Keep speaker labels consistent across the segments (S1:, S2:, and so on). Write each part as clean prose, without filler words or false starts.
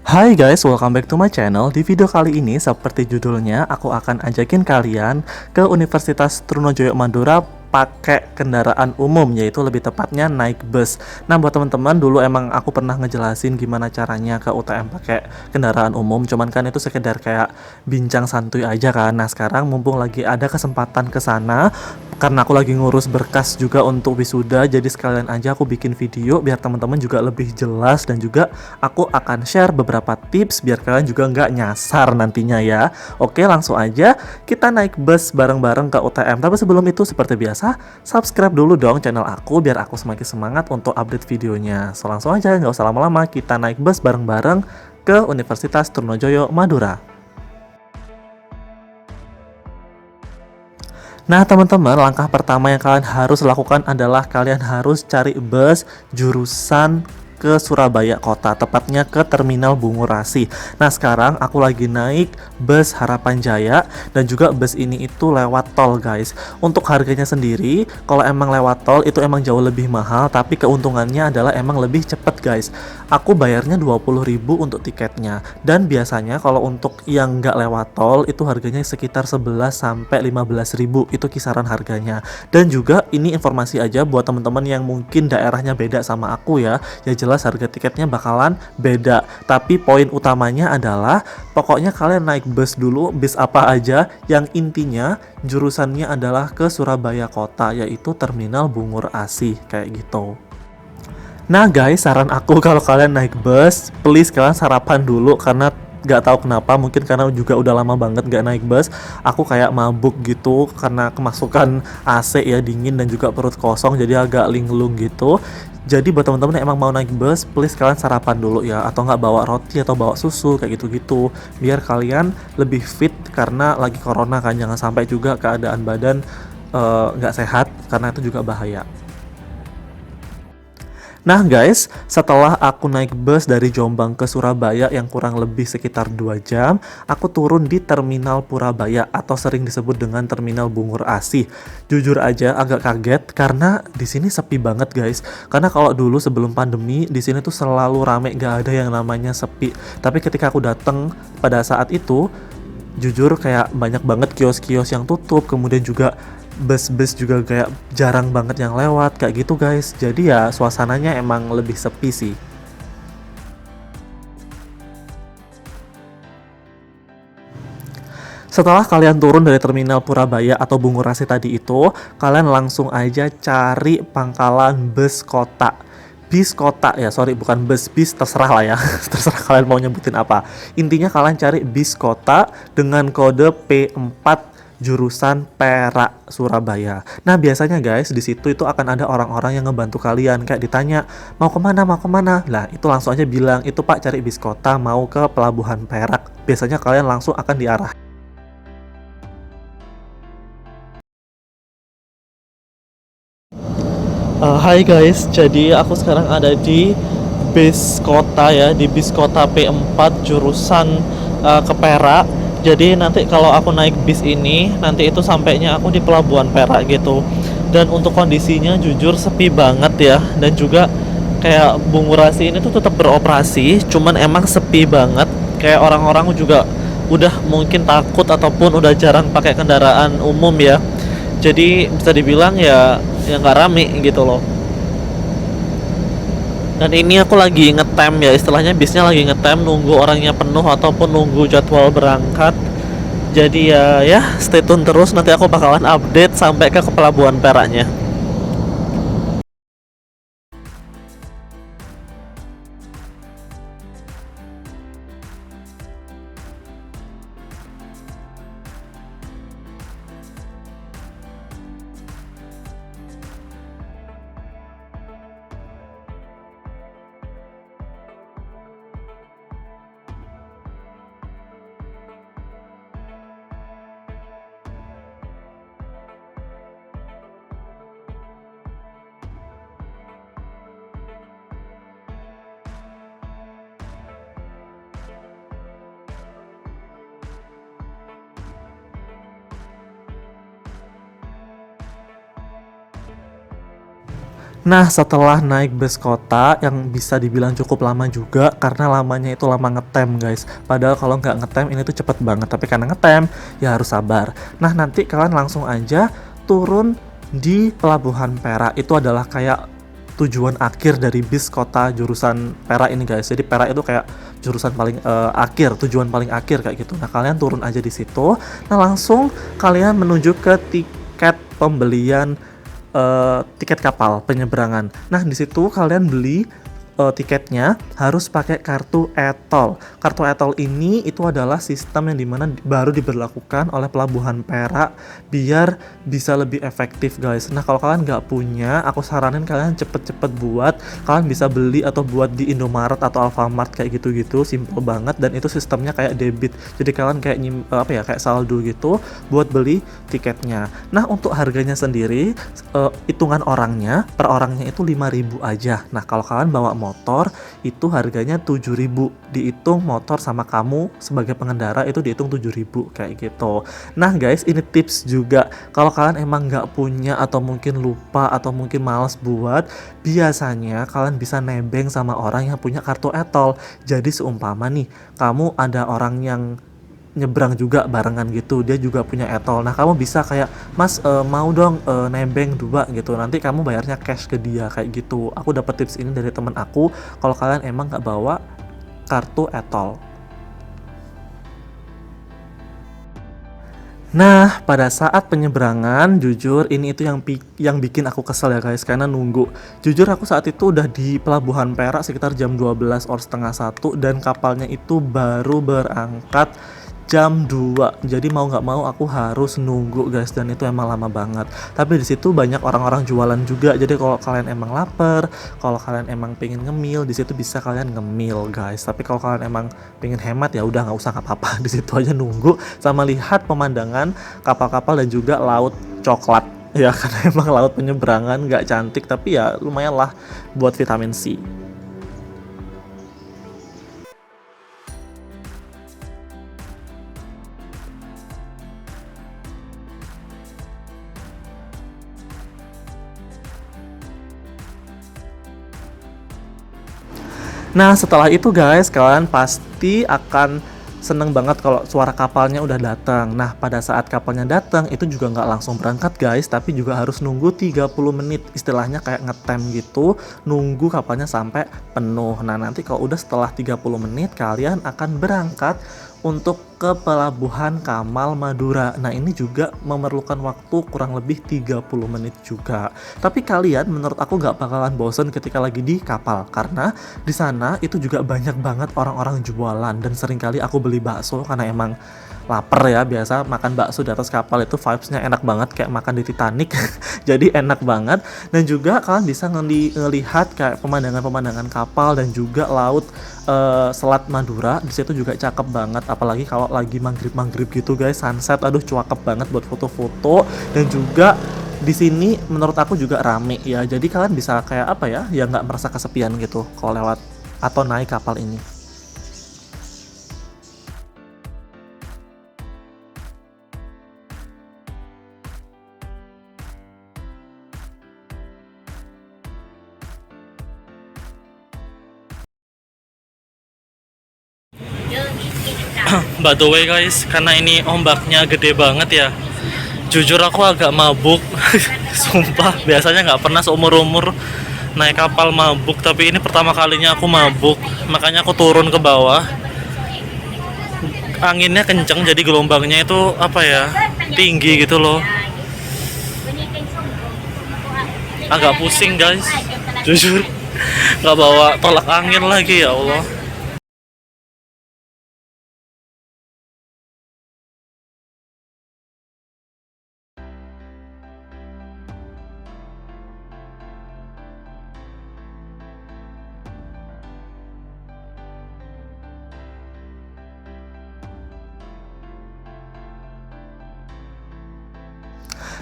S1: Hai guys, welcome back to my channel. Di video kali ini, seperti judulnya, aku akan ajakin kalian ke Universitas Trunojoyo Madura pakai kendaraan umum, yaitu lebih tepatnya naik bus. Nah, buat teman-teman, dulu emang aku pernah ngejelasin gimana caranya ke UTM pakai kendaraan umum, cuman kan itu sekedar kayak bincang santuy aja kan. Nah, sekarang mumpung lagi ada kesempatan ke sana, karena aku lagi ngurus berkas juga untuk wisuda, jadi sekalian aja aku bikin video biar teman-teman juga lebih jelas, dan juga aku akan share beberapa tips biar kalian juga nggak nyasar nantinya ya. Oke, langsung aja kita naik bus bareng-bareng ke UTM. Tapi sebelum itu, seperti biasa, subscribe dulu dong channel aku biar aku semakin semangat untuk update videonya. So, langsung aja, nggak usah lama-lama, kita naik bus bareng-bareng ke Universitas Trunojoyo Madura. Nah, teman-teman, langkah pertama yang kalian harus lakukan adalah kalian harus cari bus jurusan ke Surabaya Kota, tepatnya ke Terminal Bungurasi. Nah, sekarang aku lagi naik bus Harapan Jaya, dan juga bus ini itu lewat tol, guys. Untuk harganya sendiri, kalau emang lewat tol itu emang jauh lebih mahal, tapi keuntungannya adalah emang lebih cepet, guys. Aku bayarnya 20.000 untuk tiketnya, dan biasanya kalau untuk yang nggak lewat tol itu harganya sekitar 11 sampai 15.000, itu kisaran harganya. Dan juga ini informasi aja buat teman-teman yang mungkin daerahnya beda sama aku ya. Ya jelas harga tiketnya bakalan beda. Tapi poin utamanya adalah pokoknya kalian naik bus dulu, bus apa aja yang intinya jurusannya adalah ke Surabaya Kota, yaitu Terminal Bungur Asih kayak gitu. Nah guys, saran aku kalau kalian naik bus, please kalian sarapan dulu, karena gak tahu kenapa, mungkin karena juga udah lama banget gak naik bus, aku kayak mabuk gitu karena kemasukan AC ya, dingin dan juga perut kosong, jadi agak linglung gitu. Jadi buat teman-teman yang emang mau naik bus, please kalian sarapan dulu ya, atau nggak bawa roti atau bawa susu kayak gitu-gitu, biar kalian lebih fit, karena lagi corona kan, jangan sampai juga keadaan badan nggak sehat, karena itu juga bahaya. Nah guys, setelah aku naik bus dari Jombang ke Surabaya yang kurang lebih sekitar 2 jam, aku turun di Terminal Purabaya atau sering disebut dengan Terminal Bungur Asih. Jujur aja agak kaget karena di sini sepi banget guys. Karena kalau dulu sebelum pandemi di sini tuh selalu rame, gak ada yang namanya sepi. Tapi ketika aku datang pada saat itu, jujur kayak banyak banget kios-kios yang tutup, kemudian juga bus-bus juga kayak jarang banget yang lewat kayak gitu guys. Jadi ya suasananya emang lebih sepi sih. Setelah kalian turun dari Terminal Purabaya atau Bungurasi tadi itu, kalian langsung aja cari pangkalan bus kota. Bis kota ya, sorry, bukan bus, bis terserah lah ya. Terserah kalian mau nyebutin apa. Intinya kalian cari bis kota dengan kode P4 jurusan Perak Surabaya. Nah biasanya guys di situ itu akan ada orang-orang yang ngebantu kalian, kayak ditanya mau kemana, mau kemana. Lah itu langsung aja bilang itu Pak, cari bis kota mau ke Pelabuhan Perak. Biasanya kalian langsung akan diarah. Hai guys, jadi aku sekarang ada di bis kota ya, di bis kota P4 jurusan ke Perak. Jadi nanti kalau aku naik bis ini, nanti itu sampainya aku di Pelabuhan Perak gitu. Dan untuk kondisinya jujur sepi banget ya, dan juga kayak Bungurasi ini tuh tetap beroperasi, cuman emang sepi banget. Kayak orang-orang juga udah mungkin takut ataupun udah jarang pakai kendaraan umum ya. Jadi bisa dibilang ya nggak rame gitu loh. Dan ini aku lagi ngetem ya, istilahnya bisnya lagi ngetem, nunggu orangnya penuh ataupun nunggu jadwal berangkat. Jadi ya stay tune terus, nanti aku bakalan update sampai ke Pelabuhan Peraknya. Nah, setelah naik bus kota yang bisa dibilang cukup lama juga karena lamanya itu lama ngetem guys. Padahal kalau nggak ngetem ini tuh cepet banget, tapi karena ngetem ya harus sabar. Nah, nanti kalian langsung aja turun di Pelabuhan Perak. Itu adalah kayak tujuan akhir dari bis kota jurusan Perak ini guys. Jadi Perak itu kayak jurusan paling akhir, tujuan paling akhir kayak gitu. Nah, kalian turun aja di situ. Nah, langsung kalian menuju ke tiket pembelian tiket kapal penyeberangan. Nah, di situ kalian beli tiketnya harus pakai kartu e-tol. Kartu e-tol ini itu adalah sistem yang dimana baru diberlakukan oleh Pelabuhan Perak biar bisa lebih efektif guys. Nah, kalau kalian nggak punya, aku saranin kalian cepet-cepet buat. Kalian bisa beli atau buat di Indomaret atau Alfamart kayak gitu-gitu, simple banget, dan itu sistemnya kayak debit. Jadi kalian kayak kayak saldo gitu buat beli tiketnya. Nah, untuk harganya sendiri hitungan orangnya per orangnya itu 5.000 aja. Nah, kalau kalian bawa motor itu harganya 7.000, dihitung motor sama kamu sebagai pengendara itu dihitung 7.000 kayak gitu. Nah guys, ini tips juga kalau kalian emang nggak punya atau mungkin lupa atau mungkin males buat, biasanya kalian bisa nebeng sama orang yang punya kartu e-tol. Jadi seumpama nih kamu ada orang yang nyebrang juga barengan gitu, dia juga punya e-tol. Nah, kamu bisa kayak, "Mas, mau dong nebeng 2," gitu. Nanti kamu bayarnya cash ke dia kayak gitu. Aku dapat tips ini dari temen aku kalau kalian emang nggak bawa kartu e-tol. Nah, pada saat penyeberangan, jujur ini itu yang bikin aku kesel ya guys, karena nunggu. Jujur aku saat itu udah di Pelabuhan Perak sekitar jam 12 or setengah satu, dan kapalnya itu baru berangkat jam 2. Jadi mau nggak mau aku harus nunggu guys, dan itu emang lama banget. Tapi di situ banyak orang-orang jualan juga. Jadi kalau kalian emang lapar, kalau kalian emang pengen ngemil, di situ bisa kalian ngemil guys. Tapi kalau kalian emang pengen hemat ya udah nggak usah, nggak apa-apa. Di situ aja nunggu sama lihat pemandangan kapal-kapal dan juga laut coklat. Ya karena emang laut penyeberangan nggak cantik, tapi ya lumayan lah buat vitamin C. Nah, setelah itu guys, kalian pasti akan seneng banget kalau suara kapalnya udah datang. Nah, pada saat kapalnya datang, itu juga nggak langsung berangkat guys, tapi juga harus nunggu 30 menit. Istilahnya kayak ngetem gitu, nunggu kapalnya sampai penuh. Nah, nanti kalau udah setelah 30 menit, kalian akan berangkat untuk ke Pelabuhan Kamal Madura. Nah, ini juga memerlukan waktu kurang lebih 30 menit juga. Tapi kalian menurut aku nggak bakalan bosen ketika lagi di kapal, karena di sana itu juga banyak banget orang-orang jualan, dan seringkali aku beli bakso karena emang lapar ya. Biasa makan bakso di atas kapal itu vibesnya enak banget kayak makan di Titanic. Jadi enak banget, dan juga kalian bisa ngelihat kayak pemandangan-pemandangan kapal dan juga laut Selat Madura. Di situ juga cakep banget, apalagi kalau lagi maghrib-maghrib gitu guys, sunset, aduh cakep banget buat foto-foto. Dan juga di sini menurut aku juga rame ya, jadi kalian bisa kayak apa ya nggak merasa kesepian gitu kalau lewat atau naik kapal ini. By the way guys, karena ini ombaknya gede banget ya, jujur aku agak mabuk. Sumpah, biasanya nggak pernah seumur-umur naik kapal mabuk, tapi ini pertama kalinya aku mabuk. Makanya aku turun ke bawah. Anginnya kenceng, jadi gelombangnya itu apa ya, tinggi gitu loh. Agak pusing guys, jujur. Nggak bawa tolak angin lagi, ya Allah.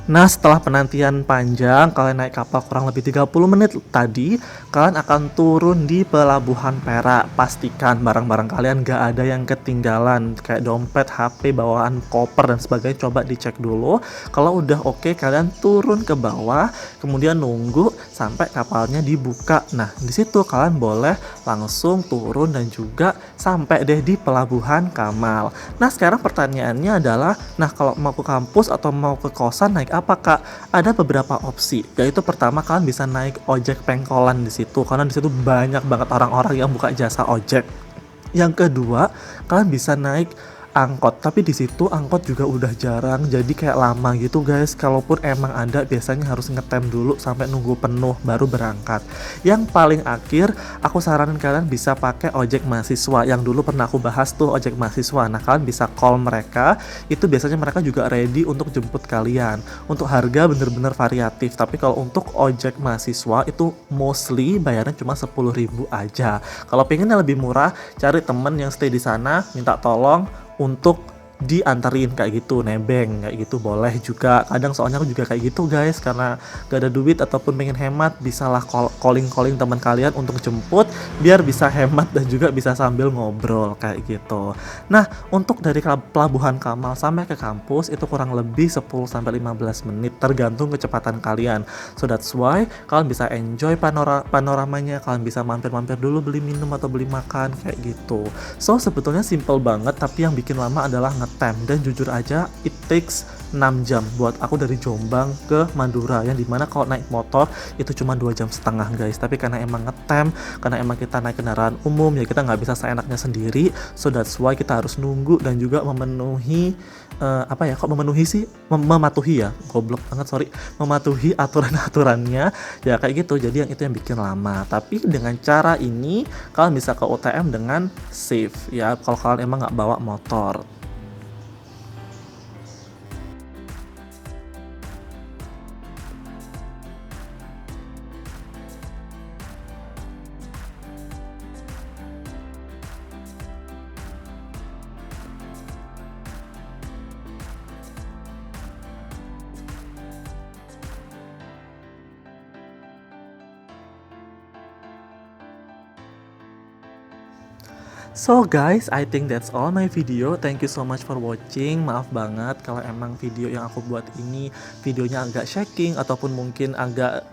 S1: Nah, setelah penantian panjang, kalian naik kapal kurang lebih 30 menit tadi, kalian akan turun di Pelabuhan Perak. Pastikan barang-barang kalian gak ada yang ketinggalan, kayak dompet, HP, bawaan koper, dan sebagainya. Coba dicek dulu. Kalau udah oke, kalian turun ke bawah, kemudian nunggu sampai kapalnya dibuka. Nah, di situ kalian boleh langsung turun dan juga sampai deh di Pelabuhan Kamal. Nah, sekarang pertanyaannya adalah, nah kalau mau ke kampus atau mau ke kosan naik apa kak? Ada beberapa opsi, yaitu pertama kalian bisa naik ojek pengkolan di situ, karena di situ banyak banget orang-orang yang buka jasa ojek. Yang kedua, kalian bisa naik angkot, tapi di situ angkot juga udah jarang, jadi kayak lama gitu guys. Kalaupun emang ada, biasanya harus ngetem dulu sampai nunggu penuh baru berangkat. Yang paling akhir, aku saranin kalian bisa pakai ojek mahasiswa yang dulu pernah aku bahas tuh, ojek mahasiswa. Nah, kalian bisa call mereka, itu biasanya mereka juga ready untuk jemput kalian. Untuk harga bener-bener variatif, tapi kalau untuk ojek mahasiswa itu mostly bayarnya cuma 10.000 aja. Kalau pengennya lebih murah, cari temen yang stay di sana, minta tolong untuk diantarin kayak gitu, nebeng kayak gitu boleh juga. Kadang soalnya aku juga kayak gitu guys, karena gak ada duit ataupun pengen hemat, bisalah calling teman kalian untuk jemput biar bisa hemat dan juga bisa sambil ngobrol kayak gitu. Nah, untuk dari Pelabuhan Kamal sampai ke kampus itu kurang lebih 10-15 menit tergantung kecepatan kalian. So that's why kalian bisa enjoy panoramanya, kalian bisa mampir-mampir dulu beli minum atau beli makan kayak gitu. So sebetulnya simple banget, tapi yang bikin lama adalah ngetem, dan jujur aja it takes 6 jam buat aku dari Jombang ke Madura, yang dimana kalau naik motor itu cuma 2,5 jam guys. Tapi karena emang ngetem, karena emang kita naik kendaraan umum, ya kita nggak bisa seenaknya sendiri. So that's why kita harus nunggu dan juga memenuhi memenuhi sih, mematuhi ya, goblok banget sorry, mematuhi aturan-aturannya ya kayak gitu. Jadi yang itu yang bikin lama. Tapi dengan cara ini kalian bisa ke UTM dengan safe ya, kalau kalian emang nggak bawa motor. So guys, I think that's all my video. Thank you so much for watching. Maaf banget kalau emang video yang aku buat ini videonya agak shaking ataupun mungkin agak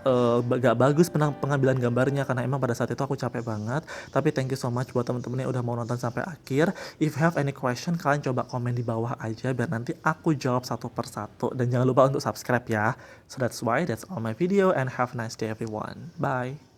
S1: bagus pengambilan gambarnya, karena emang pada saat itu aku capek banget. Tapi thank you so much buat temen-temen yang udah mau nonton sampai akhir. If you have any question, kalian coba komen di bawah aja biar nanti aku jawab satu persatu. Dan jangan lupa untuk subscribe ya. So that's all my video, and have a nice day everyone. Bye.